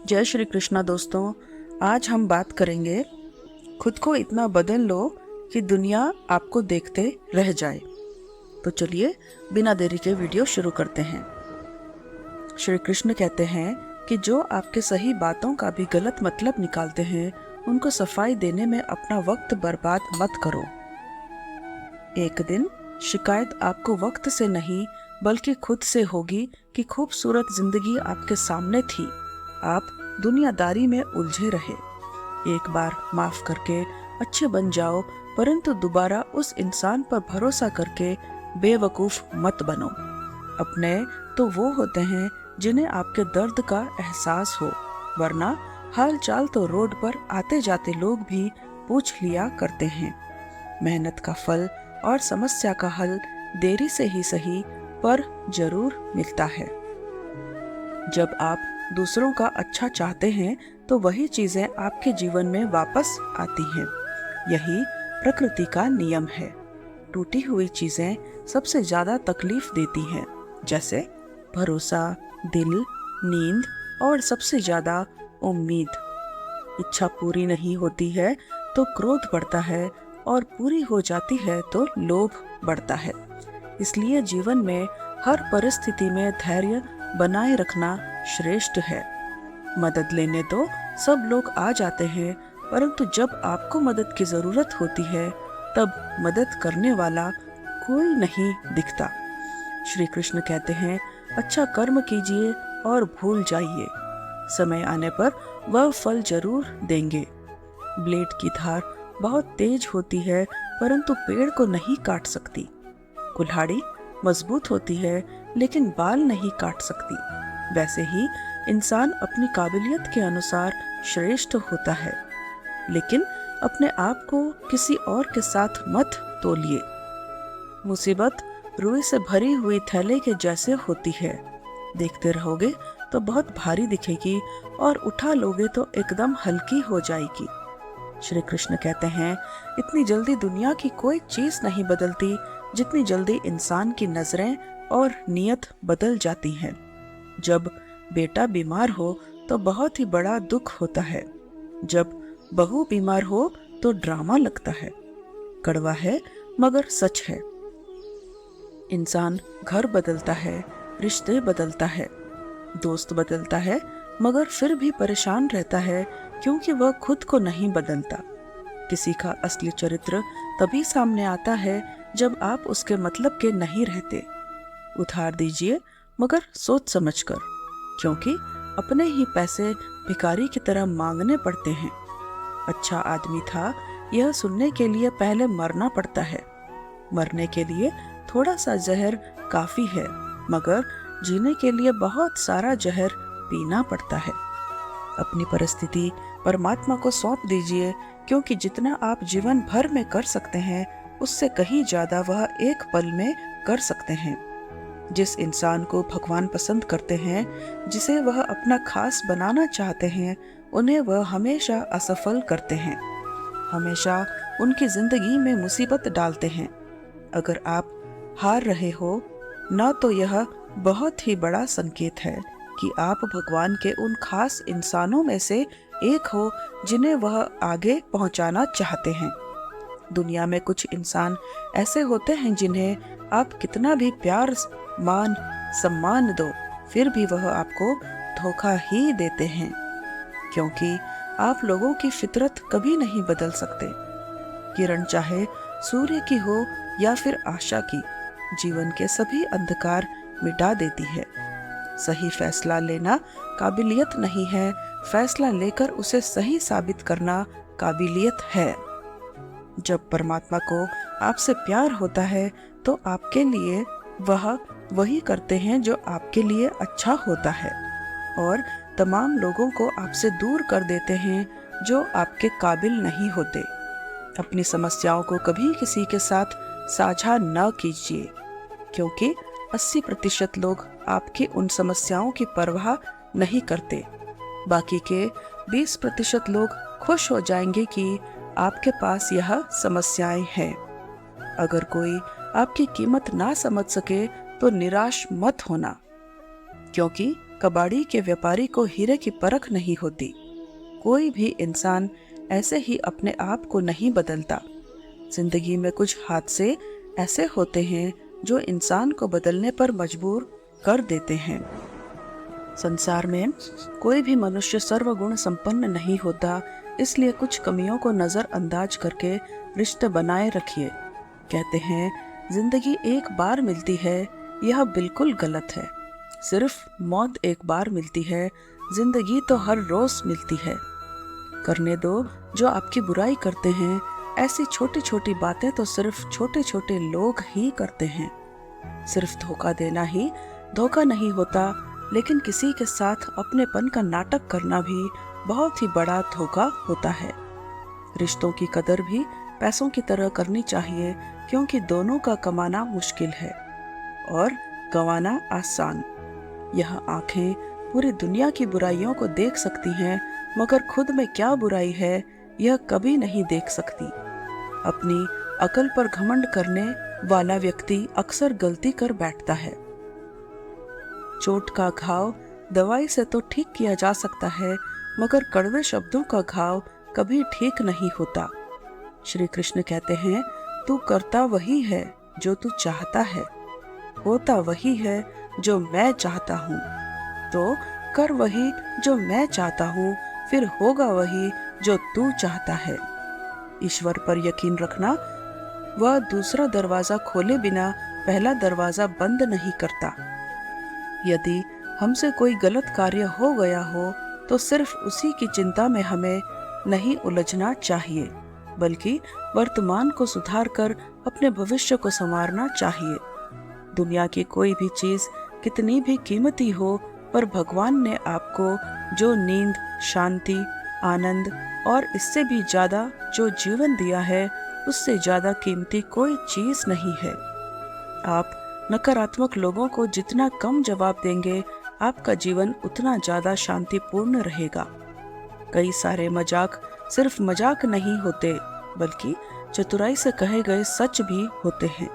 जय श्री कृष्णा दोस्तों। आज हम बात करेंगे खुद को इतना बदल लो कि दुनिया आपको देखते रह जाए। तो चलिए बिना देरी के वीडियो शुरू करते हैं। श्री कृष्ण कहते हैं कि जो आपके सही बातों का भी गलत मतलब निकालते हैं उनको सफाई देने में अपना वक्त बर्बाद मत करो। एक दिन शिकायत आपको वक्त से नहीं बल्कि खुद से होगी कि खूबसूरत जिंदगी आपके सामने थी, आप दुनियादारी में उलझे रहे। एक बार माफ करके अच्छे बन जाओ, परंतु दोबारा उस इंसान पर भरोसा करके बेवकूफ मत बनो। अपने तो वो होते हैं जिन्हें आपके दर्द का एहसास हो, वरना हाल चाल तो रोड पर आते जाते लोग भी पूछ लिया करते हैं। मेहनत का फल और समस्या का हल देरी से ही सही पर जरूर मिलता है। जब आप दूसरों का अच्छा चाहते हैं तो वही चीजें आपके जीवन में वापस आती हैं। यही प्रकृति का नियम है। टूटी हुई चीजें सबसे ज्यादा तकलीफ देती हैं, जैसे भरोसा, दिल, नींद और सबसे ज्यादा उम्मीद। इच्छा पूरी नहीं होती है तो क्रोध बढ़ता है और पूरी हो जाती है तो लोभ बढ़ता है। इसलिए जीवन में हर परिस्थिति में धैर्य बनाए रखना श्रेष्ठ है। मदद लेने तो सब लोग आ जाते हैं, परंतु जब आपको मदद की जरूरत होती है तब मदद करने वाला कोई नहीं दिखता। श्री कृष्ण कहते हैं, अच्छा कर्म कीजिए और भूल जाइए, समय आने पर वह फल जरूर देंगे। ब्लेड की धार बहुत तेज होती है परंतु पेड़ को नहीं काट सकती। कुल्हाड़ी मजबूत होती है लेकिन बाल नहीं काट सकती। वैसे ही इंसान अपनी काबिलियत के अनुसार श्रेष्ठ होता है, लेकिन अपने आप को किसी और के साथ मत तोलिए। मुसीबत रुई से भरी हुई थैले के जैसे होती है, देखते रहोगे तो बहुत भारी दिखेगी और उठा लोगे तो एकदम हल्की हो जाएगी। श्री कृष्ण कहते हैं, इतनी जल्दी दुनिया की कोई चीज नहीं बदलती जितनी जल्दी इंसान की नजरें और नियत बदल जाती हैं। जब बेटा बीमार हो तो बहुत ही बड़ा दुख होता है, जब बहू बीमार हो तो ड्रामा लगता है। कड़वा है मगर सच है। इंसान घर बदलता है, रिश्ते बदलता है, दोस्त बदलता है, मगर फिर भी परेशान रहता है क्योंकि वह खुद को नहीं बदलता। किसी का असली चरित्र तभी सामने आता है जब आप उसके मतलब के नहीं रहते। उधार दीजिए मगर सोच समझकर, क्योंकि अपने ही पैसे भिखारी की तरह मांगने पड़ते हैं। अच्छा आदमी था यह सुनने के लिए पहले मरना पड़ता है। मरने के लिए थोड़ा सा जहर काफी है, मगर जीने के लिए बहुत सारा जहर पीना पड़ता है। अपनी परिस्थिति परमात्मा को सौंप दीजिए, क्योंकि जितना आप जीवन भर में कर सकते हैं उससे कहीं ज्यादा वह एक पल में कर सकते हैं। जिस इंसान को भगवान पसंद करते हैं, जिसे वह अपना खास बनाना चाहते हैं, उन्हें वह हमेशा असफल करते हैं, हमेशा उनकी जिंदगी में मुसीबत डालते हैं। अगर आप हार रहे हो न तो यह बहुत ही बड़ा संकेत है कि आप भगवान के उन खास इंसानों में से एक हो जिन्हें वह आगे पहुंचाना चाहते हैं। दुनिया में कुछ इंसान ऐसे होते हैं जिन्हें आप कितना भी प्यार, मान, सम्मान दो, फिर भी वह आपको धोखा ही देते हैं, क्योंकि आप लोगों की फितरत कभी नहीं बदल सकते। किरण चाहे सूर्य की हो या फिर आशा की, जीवन के सभी अंधकार मिटा देती है। सही फैसला लेना काबिलियत नहीं है, फैसला लेकर उसे सही साबित करना काबिलियत है। जब परमात्मा को आपसे प्यार होता है तो आपके लिए वह वही करते हैं जो आपके लिए अच्छा होता है, और तमाम लोगों को आपसे दूर कर देते हैं जो आपके काबिल नहीं होते। अपनी समस्याओं को कभी किसी के साथ साझा न कीजिए, क्योंकि 80% लोग आपकी उन समस्याओं की परवाह नहीं करते। बाकी के 20% लोग खुश हो जाएंगे कि आपके पास यह समस्याएं हैं। अगर कोई आपकी कीमत ना समझ सके तो निराश मत होना, क्योंकि कबाड़ी के व्यापारी को हीरे की परख नहीं होती। कोई भी इंसान ऐसे ही अपने आप को नहीं बदलता। जिंदगी में कुछ हादसे ऐसे होते हैं जो इंसान को बदलने पर मजबूर कर देते हैं। संसार में कोई भी मनुष्य सर्वगुण संपन्न नहीं होता, इसलिए कुछ कमियों को नजरअंदाज करके रिश्ते बनाए रखिए। कहते हैं जिंदगी एक बार मिलती है, यह बिल्कुल गलत है। सिर्फ मौत एक बार मिलती है, जिंदगी तो हर रोज मिलती है। करने दो जो आपकी बुराई करते हैं। ऐसी छोटी छोटी बातें तो सिर्फ छोटे छोटे लोग ही करते हैं। सिर्फ धोखा देना ही धोखा नहीं होता, लेकिन किसी के साथ अपनेपन का नाटक करना भी बहुत ही बड़ा धोखा होता है। रिश्तों की कदर भी पैसों की तरह करनी चाहिए, क्योंकि दोनों का कमाना मुश्किल है और गंवाना आसान। यह आंखें पूरी दुनिया की बुराइयों को देख सकती हैं, मगर खुद में क्या बुराई है यह कभी नहीं देख सकती। अपनी अकल पर घमंड करने वाला व्यक्ति अक्सर गलती कर बैठता है। चोट का घाव दवाई से तो ठीक किया जा सकता है, मगर कड़वे शब्दों का घाव कभी ठीक नहीं होता। श्री कृष्ण कहते हैं, तू करता वही है जो तू चाहता है, होता वही है जो मैं चाहता हूँ। तो कर वही जो मैं चाहता हूँ, फिर होगा वही जो तू चाहता है। ईश्वर पर यकीन रखना, वह दूसरा दरवाजा खोले बिना पहला दरवाजा बंद नहीं करता। यदि हमसे कोई गलत कार्य हो गया हो तो सिर्फ उसी की चिंता में हमें नहीं उलझना चाहिए, बल्कि वर्तमान को सुधार कर अपने भविष्य को संवारना चाहिए। दुनिया की कोई भी चीज कितनी भी कीमती हो, पर भगवान ने आपको जो नींद, शांति, आनंद और इससे भी ज्यादा जो जीवन दिया है, उससे ज्यादा कीमती कोई चीज नहीं है। आप नकारात्मक लोगों को जितना कम जवाब देंगे, आपका जीवन उतना ज्यादा शांतिपूर्ण रहेगा। कई सारे मजाक सिर्फ मजाक नहीं होते, बल्कि चतुराई से कहे गए सच भी होते हैं।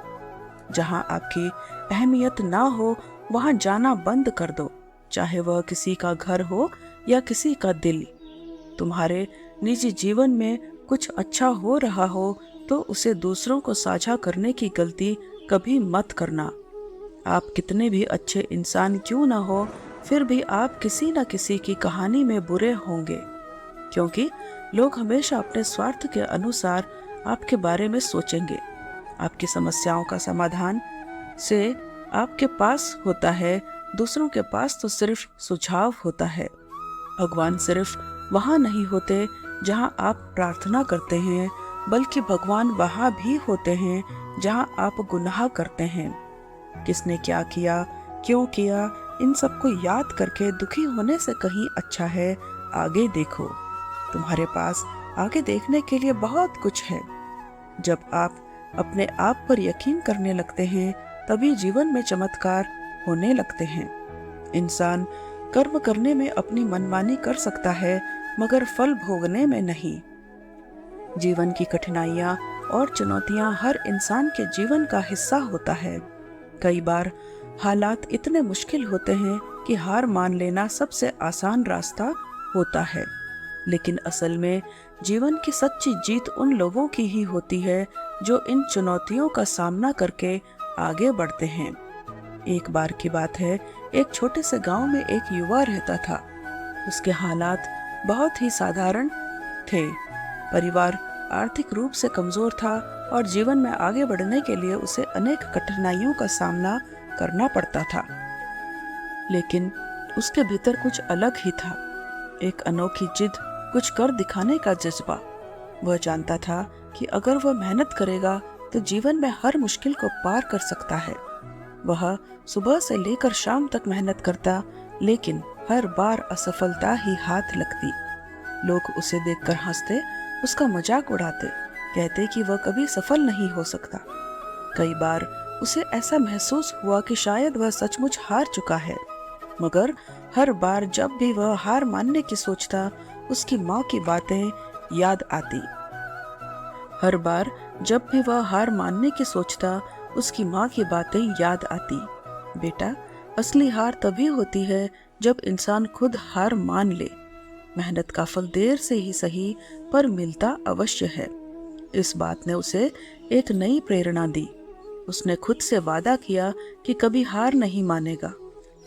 जहां आपकी अहमियत ना हो, वहां जाना बंद कर दो, चाहे वह किसी का घर हो या किसी का दिल। तुम्हारे निजी जीवन में कुछ अच्छा हो रहा हो तो उसे दूसरों को साझा करने की गलती कभी मत करना। आप कितने भी अच्छे इंसान क्यों ना हो, फिर भी आप किसी न किसी की कहानी में बुरे होंगे, क्योंकि लोग हमेशा अपने स्वार्थ के अनुसार आपके बारे में सोचेंगे। आपकी समस्याओं का समाधान से आपके पास होता है, दूसरों के पास तो सिर्फ सुझाव होता है। भगवान सिर्फ वहाँ नहीं होते जहाँ आप प्रार्थना करते हैं, बल्कि भगवान वहाँ भी होते हैं जहाँ आप गुनाह करते हैं। किसने क्या किया, क्यों किया, इन सबको याद करके दुखी होने से कहीं अच्छा है आगे देखो। तुम्हारे पास आगे देखने के लिए बहुत कुछ है। जब आप अपने आप पर यकीन करने लगते हैं, तभी जीवन में चमत्कार होने लगते हैं। इंसान कर्म करने में अपनी मनमानी कर सकता है, मगर फल भोगने में नहीं। जीवन की कठिनाइयां और चुनौतियां हर इंसान के जीवन का हिस्सा होता है। कई बार हालात इतने मुश्किल होते हैं कि हार मान लेना सबसे आसान रास्ता होता है, लेकिन असल में जीवन की सच्ची जीत उन लोगों की ही होती है जो इन चुनौतियों का सामना करके आगे बढ़ते हैं। एक बार की बात है, एक छोटे से गांव में एक युवा रहता था। उसके हालात बहुत ही साधारण थे। परिवार आर्थिक रूप से कमजोर था और जीवन में आगे बढ़ने के लिए उसे अनेक कठिनाइयों का सामना करना पड़ता था। लेकिन उसके भीतर कुछ अलग ही था, एक अनोखी जिद, कुछ कर दिखाने का जज्बा। वह जानता था कि अगर वह मेहनत करेगा तो जीवन में हर मुश्किल को पार कर सकता है। वह सुबह से लेकर शाम तक मेहनत करता, लेकिन हर बार असफलता ही हाथ लगती। लोग उसे देखकर हंसते, उसका मजाक उड़ाते, कहते कि वह कभी सफल नहीं हो सकता। कई बार उसे ऐसा महसूस हुआ कि शायद वह सचमुच हार चुका है, मगर हर बार जब भी वह हार मानने की सोचता, उसकी माँ की बातें याद आती। हर बार जब भी वह हार मानने की सोचता, उसकी माँ की बातें याद आती। बेटा, असली हार तभी होती है जब इंसान खुद हार मान ले। मेहनत का फल देर से ही सही पर मिलता अवश्य है। इस बात ने उसे एक नई प्रेरणा दी। उसने खुद से वादा किया कि कभी हार नहीं मानेगा।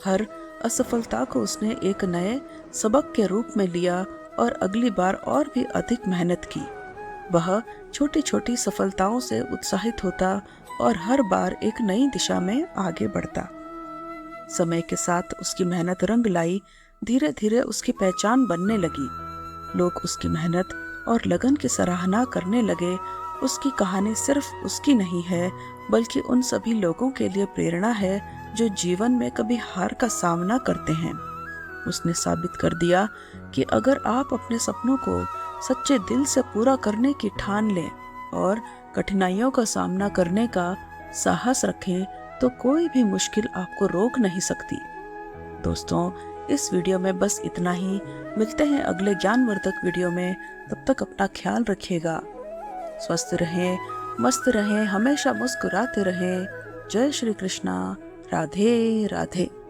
हर असफलता को उसने एक नए सबक के रूप में लिया और अगली बार और भी अधिक मेहनत की। वह छोटी छोटी सफलताओं से उत्साहित होता और हर बार एक नई दिशा में आगे बढ़ता। समय के साथ उसकी मेहनत रंग लाई। धीरे धीरे उसकी पहचान बनने लगी। लोग उसकी मेहनत और लगन की सराहना करने लगे। उसकी कहानी सिर्फ उसकी नहीं है, बल्कि उन सभी लोगों के लिए प्रेरणा है जो जीवन में कभी हार का सामना करते हैं। उसने साबित कर दिया कि अगर आप अपने सपनों को सच्चे दिल से पूरा करने की ठान लें और कठिनाइयों का सामना करने का साहस रखें, तो कोई भी मुश्किल आपको रोक नहीं सकती। दोस्तों, इस वीडियो में बस इतना ही। मिलते हैं अगले ज्ञानवर्धक वीडियो में। तब तक अपना ख्याल रखिएगा। स्वस्थ रहें, मस्त रहें, हमेशा मुस्कुराते रहें। जय श्री कृष्णा। राधे राधे।